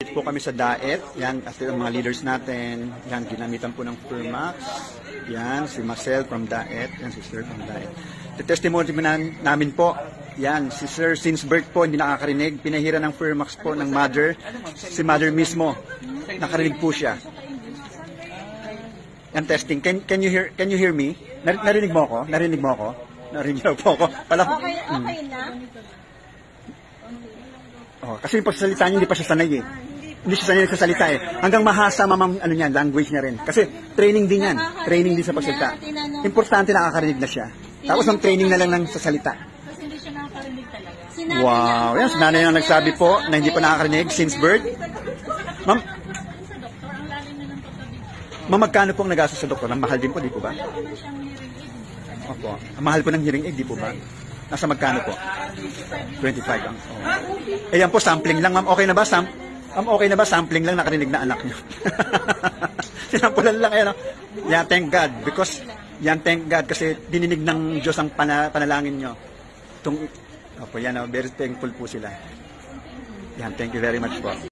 Dito po kami sa DAET. Yan, at yung mga leaders natin. Yan, ginamitan po ng Firmax. Yan, si Marcel from DAET. Yan, si Sir from DAET. The testimony namin po, yan, si Sir since birth po, hindi nakakarinig. Pinahira ng Firmax po ng mother. Si mother mismo, nakarinig po siya. Yan, testing. Can you hear me? Narinig mo ako? Narinig mo ako? Narinig po ako. Okay na? Oh, kasi yung pagsasalita niya, hindi pa siya sanay eh. Hindi siya sanay nagsasalita eh. Hanggang mahasa mamang ano niya, language niya rin. Kasi training din yan. Training din sa pagsalita. Importante nakakarinig na siya. Tapos ang training na lang ng sasalita. Kasi hindi siya nakakarinig talaga. Wow, yan. Sinanay na nagsabi po na hindi pa nakakarinig since birth. Ma'am, magkano po ang nagastos sa doktor? Ang mahal din po, di po ba? Opo. Ang mahal po ng hearing aid, di po ba? Nasa magkano po? 25 ang. Oh. Eh yan po, sampling lang. Ma'am, okay na ba? Okay na ba? Sampling lang, nakarinig na anak niyo. Sinampulan lang. Ayan, yan, thank God. Because, yan, thank God. Kasi dininig ng Diyos ang panalangin nyo. Opo, yan, very thankful po sila. Yan, thank you very much po.